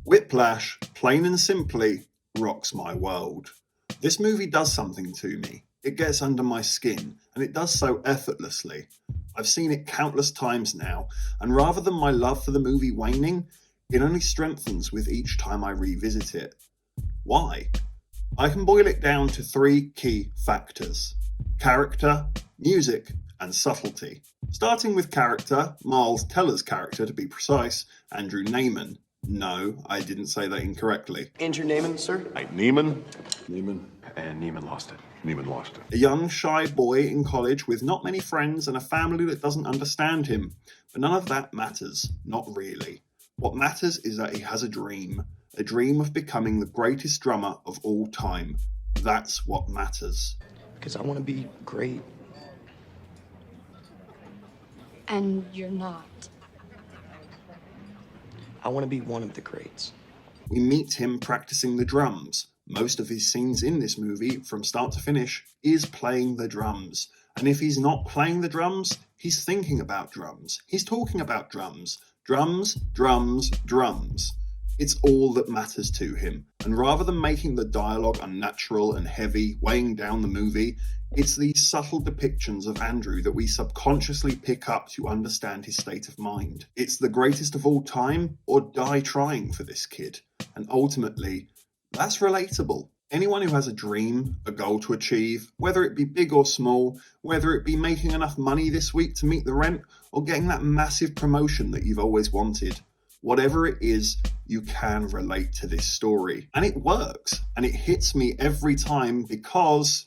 Whiplash, plain and simply, rocks my world. This movie does something to me. It gets under my skin, and it does so effortlessly. I've seen it countless times now, and rather than my love for the movie waning, it only strengthens with each time I revisit it. Why? I can boil it down to three key factors: character, music, and subtlety. Starting with character, Miles Teller's character to be precise, Andrew Neiman. No, I didn't say that incorrectly. Andrew Neiman, sir? Neiman. And Neiman lost it. Neiman lost it. A young, shy boy in college with not many friends and a family that doesn't understand him. But none of that matters. Not really. What matters is that he has a dream of becoming the greatest drummer of all time. That's what matters. Because I want to be great. And you're not. I want to be one of the greats. We meet him practicing the drums. Most of his scenes in this movie, from start to finish, is playing the drums. And if he's not playing the drums, he's thinking about drums. He's talking about drums. Drums, drums, drums. It's all that matters to him. And rather than making the dialogue unnatural and heavy, weighing down the movie, it's these subtle depictions of Andrew that we subconsciously pick up to understand his state of mind. It's the greatest of all time, or die trying for this kid. And ultimately, that's relatable. Anyone who has a dream, a goal to achieve, whether it be big or small, whether it be making enough money this week to meet the rent, or getting that massive promotion that you've always wanted, whatever it is, you can relate to this story. And it works. And it hits me every time because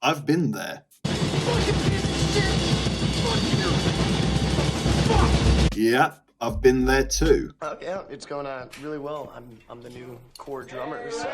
I've been there. Yeah, I've been there too. Yeah, it's going on really well. I'm the new core drummer, so...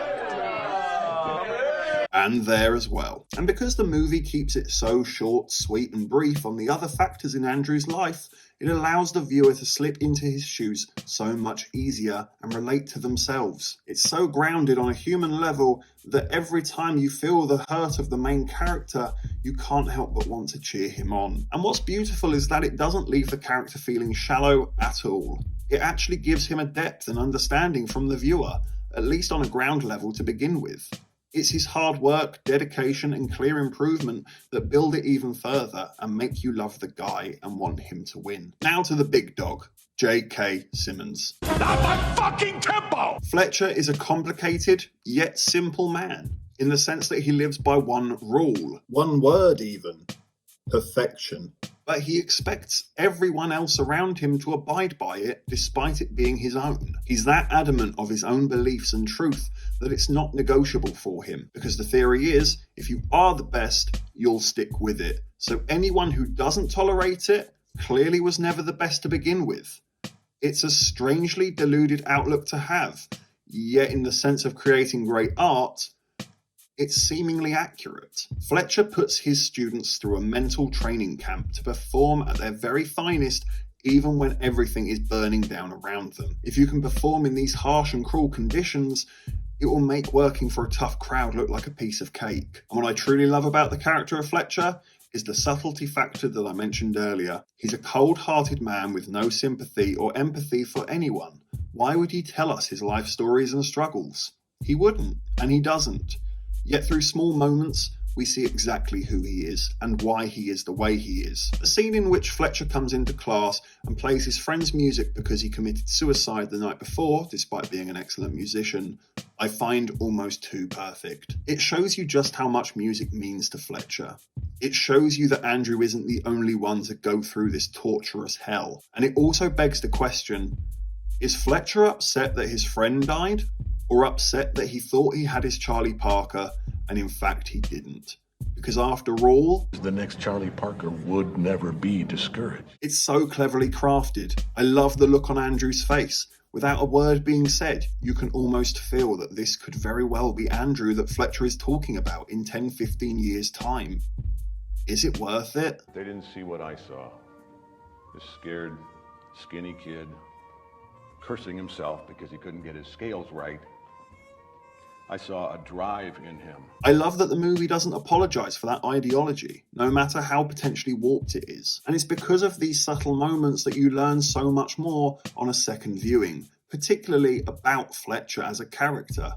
And there as well. And because the movie keeps it so short, sweet and brief on the other factors in Andrew's life, it allows the viewer to slip into his shoes so much easier and relate to themselves. It's so grounded on a human level that every time you feel the hurt of the main character, you can't help but want to cheer him on. And what's beautiful is that it doesn't leave the character feeling shallow at all. It actually gives him a depth and understanding from the viewer, at least on a ground level to begin with. It's his hard work, dedication, and clear improvement that build it even further and make you love the guy and want him to win. Now to the big dog, J.K. Simmons. Not my fucking tempo! Fletcher is a complicated, yet simple man, in the sense that he lives by one rule, one word even: perfection. But he expects everyone else around him to abide by it, despite it being his own. He's that adamant of his own beliefs and truth that it's not negotiable for him, because the theory is, if you are the best, you'll stick with it. So anyone who doesn't tolerate it clearly was never the best to begin with. It's a strangely deluded outlook to have, yet in the sense of creating great art, it's seemingly accurate. Fletcher puts his students through a mental training camp to perform at their very finest, even when everything is burning down around them. If you can perform in these harsh and cruel conditions, it will make working for a tough crowd look like a piece of cake. And what I truly love about the character of Fletcher is the subtlety factor that I mentioned earlier. He's a cold-hearted man with no sympathy or empathy for anyone. Why would he tell us his life stories and struggles? He wouldn't, and he doesn't. Yet through small moments, we see exactly who he is and why he is the way he is. A scene in which Fletcher comes into class and plays his friend's music because he committed suicide the night before, despite being an excellent musician, I find almost too perfect. It shows you just how much music means to Fletcher. It shows you that Andrew isn't the only one to go through this torturous hell. And it also begs the question, is Fletcher upset that his friend died? Or upset that he thought he had his Charlie Parker and in fact he didn't? Because after all, The next Charlie Parker would never be discouraged. it's so cleverly crafted. I love the look on Andrew's face. Without a word being said, you can almost feel that this could very well be Andrew that Fletcher is talking about in 10-15 years' time. Is it worth it? They didn't see what I saw. This scared, skinny kid cursing himself because he couldn't get his scales right. I saw a drive in him. I love that the movie doesn't apologise for that ideology, no matter how potentially warped it is. And it's because of these subtle moments that you learn so much more on a second viewing, particularly about Fletcher as a character.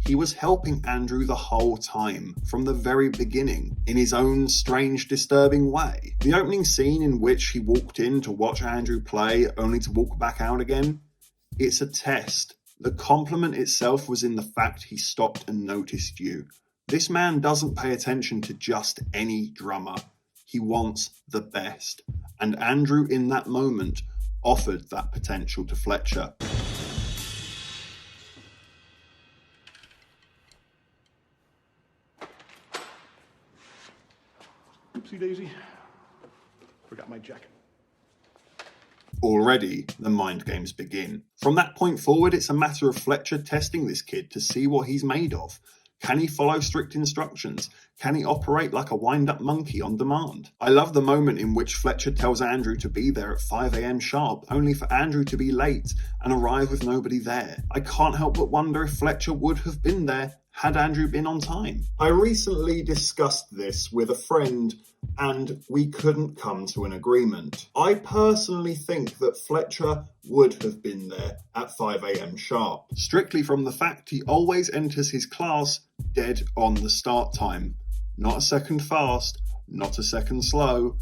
He was helping Andrew the whole time, from the very beginning, in his own strange, disturbing way. The opening scene in which he walked in to watch Andrew play, only to walk back out again, it's a test. The compliment itself was in the fact he stopped and noticed you. This man doesn't pay attention to just any drummer. He wants the best. And Andrew, in that moment, offered that potential to Fletcher. Oopsie daisy. Forgot my jacket. Already, the mind games begin. From that point forward, it's a matter of Fletcher testing this kid to see what he's made of. Can he follow strict instructions? Can he operate like a wind-up monkey on demand? I love the moment in which Fletcher tells Andrew to be there at 5 a.m. sharp, only for Andrew to be late and arrive with nobody there. I can't help but wonder if Fletcher would have been there had Andrew been on time. I recently discussed this with a friend and we couldn't come to an agreement. I personally think that Fletcher would have been there at 5 a.m. sharp, strictly from the fact he always enters his class dead on the start time. Not a second fast, not a second slow,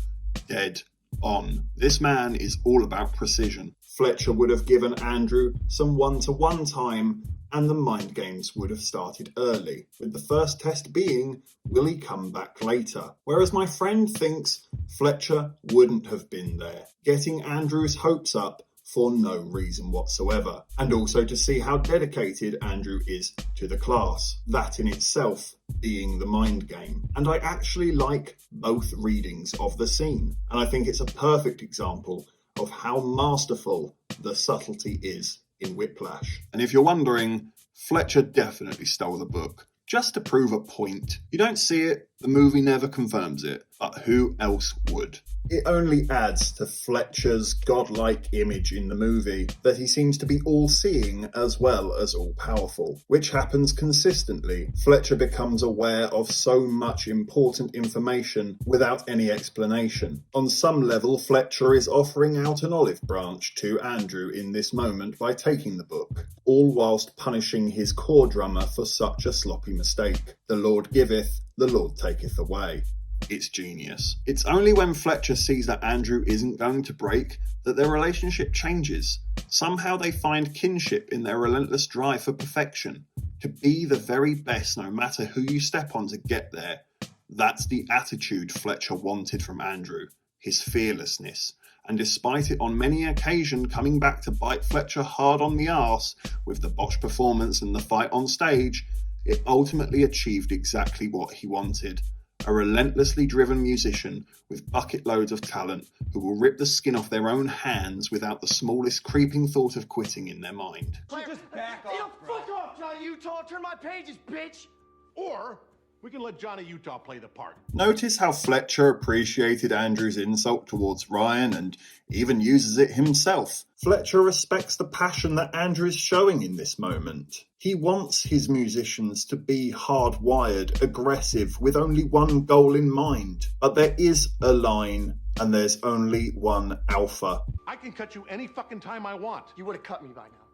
dead on. This man is all about precision. Fletcher would have given Andrew some one-to-one time and the mind games would have started early, with the first test being, will he come back later? Whereas my friend thinks Fletcher wouldn't have been there, getting Andrew's hopes up for no reason whatsoever, and also to see how dedicated Andrew is to the class, that in itself being the mind game. And I actually like both readings of the scene, and I think it's a perfect example of how masterful the subtlety is in Whiplash. And if you're wondering, Fletcher definitely stole the book, just to prove a point. You don't see it, the movie never confirms it, but who else would? It only adds to Fletcher's godlike image in the movie that he seems to be all-seeing as well as all-powerful, which happens consistently. Fletcher becomes aware of so much important information without any explanation. On some level, Fletcher is offering out an olive branch to Andrew in this moment by taking the book, all whilst punishing his core drummer for such a sloppy mistake. The Lord giveth, the Lord taketh away. It's genius. It's only when Fletcher sees that Andrew isn't going to break that their relationship changes. Somehow they find kinship in their relentless drive for perfection, to be the very best no matter who you step on to get there. That's the attitude Fletcher wanted from Andrew, his fearlessness, and despite it on many occasions coming back to bite Fletcher hard on the arse with the botched performance and the fight on stage, it ultimately achieved exactly what he wanted. A relentlessly driven musician with bucket loads of talent who will rip the skin off their own hands without the smallest creeping thought of quitting in their mind. Just back off, fuck off, Johnny Utah. Turn my pages, bitch. Or we can let Johnny Utah play the part. Notice how Fletcher appreciated Andrew's insult towards Ryan and even uses it himself. Fletcher respects the passion that Andrew is showing in this moment. He wants his musicians to be hardwired, aggressive, with only one goal in mind. But there is a line, and there's only one alpha. I can cut you any fucking time I want. You would have cut me by now.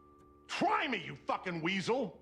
Try me, you fucking weasel.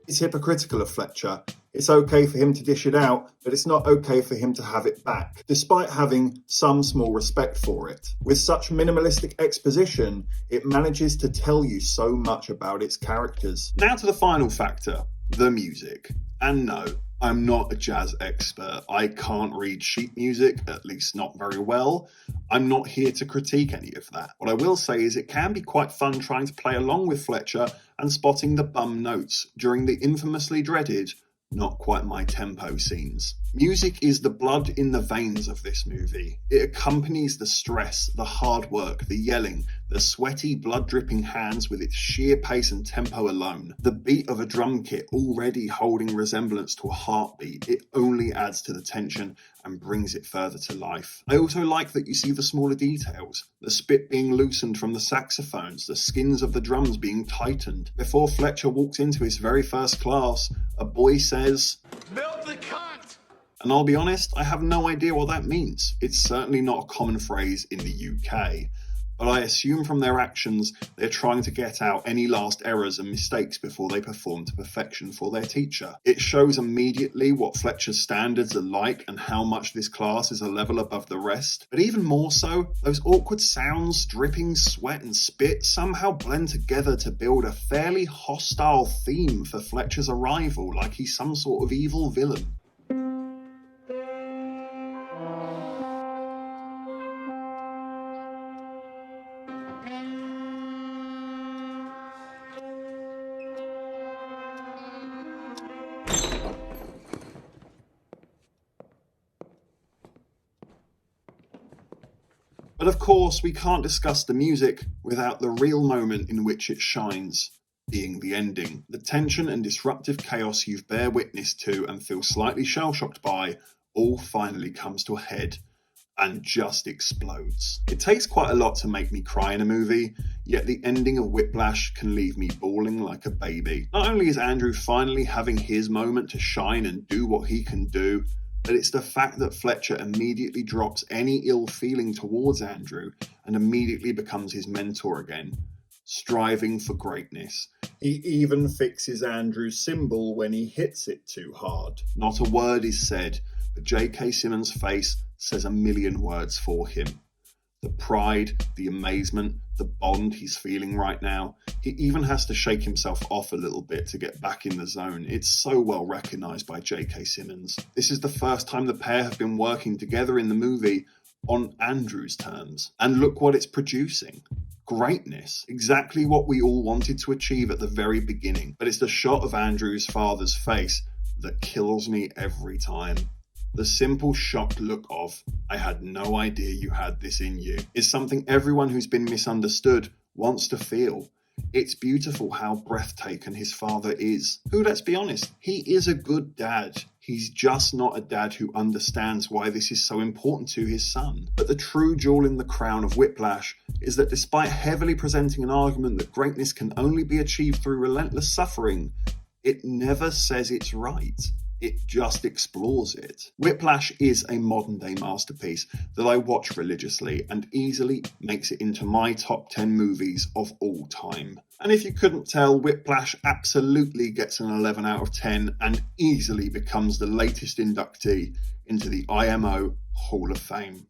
It's hypocritical of Fletcher. It's okay for him to dish it out, but it's not okay for him to have it back, despite having some small respect for it. With such minimalistic exposition, it manages to tell you so much about its characters. Now to the final factor, the music. And no, I'm not a jazz expert. I can't read sheet music, at least not very well. I'm not here to critique any of that. What I will say is it can be quite fun trying to play along with Fletcher and spotting the bum notes during the infamously dreaded not quite my tempo scenes. Music is the blood in the veins of this movie. It accompanies the stress, the hard work, the yelling, the sweaty, blood-dripping hands with its sheer pace and tempo alone. The beat of a drum kit already holding resemblance to a heartbeat, it only adds to the tension and brings it further to life. I also like that you see the smaller details. The spit being loosened from the saxophones, the skins of the drums being tightened. Before Fletcher walks into his very first class, a boy says, "Melt the cunt!" And I'll be honest, I have no idea what that means. It's certainly not a common phrase in the UK, but I assume from their actions they're trying to get out any last errors and mistakes before they perform to perfection for their teacher. It shows immediately what Fletcher's standards are like and how much this class is a level above the rest. But even more so, those awkward sounds, dripping sweat and spit somehow blend together to build a fairly hostile theme for Fletcher's arrival, like he's some sort of evil villain. But of course, we can't discuss the music without the real moment in which it shines, being the ending. The tension and disruptive chaos you bear witness to and feel slightly shell-shocked by all finally comes to a head and just explodes. It takes quite a lot to make me cry in a movie, yet the ending of Whiplash can leave me bawling like a baby. Not only is Andrew finally having his moment to shine and do what he can do, but it's the fact that Fletcher immediately drops any ill feeling towards Andrew and immediately becomes his mentor again, striving for greatness. He even fixes Andrew's cymbal when he hits it too hard. Not a word is said, but J.K. Simmons' face says a million words for him. The pride, the amazement, the bond he's feeling right now. He even has to shake himself off a little bit to get back in the zone. It's so well recognised by J.K. Simmons. This is the first time the pair have been working together in the movie on Andrew's terms. And look what it's producing. Greatness. Exactly what we all wanted to achieve at the very beginning. But it's the shot of Andrew's father's face that kills me every time. The simple shocked look of, "I had no idea you had this in you," is something everyone who's been misunderstood wants to feel. It's beautiful how breathtaking his father is, who, let's be honest, he is a good dad. He's just not a dad who understands why this is so important to his son. But the true jewel in the crown of Whiplash is that despite heavily presenting an argument that greatness can only be achieved through relentless suffering, it never says it's right. It just explores it. Whiplash is a modern-day masterpiece that I watch religiously and easily makes it into my top 10 movies of all time. And if you couldn't tell, Whiplash absolutely gets an 11 out of 10 and easily becomes the latest inductee into the IMO Hall of Fame.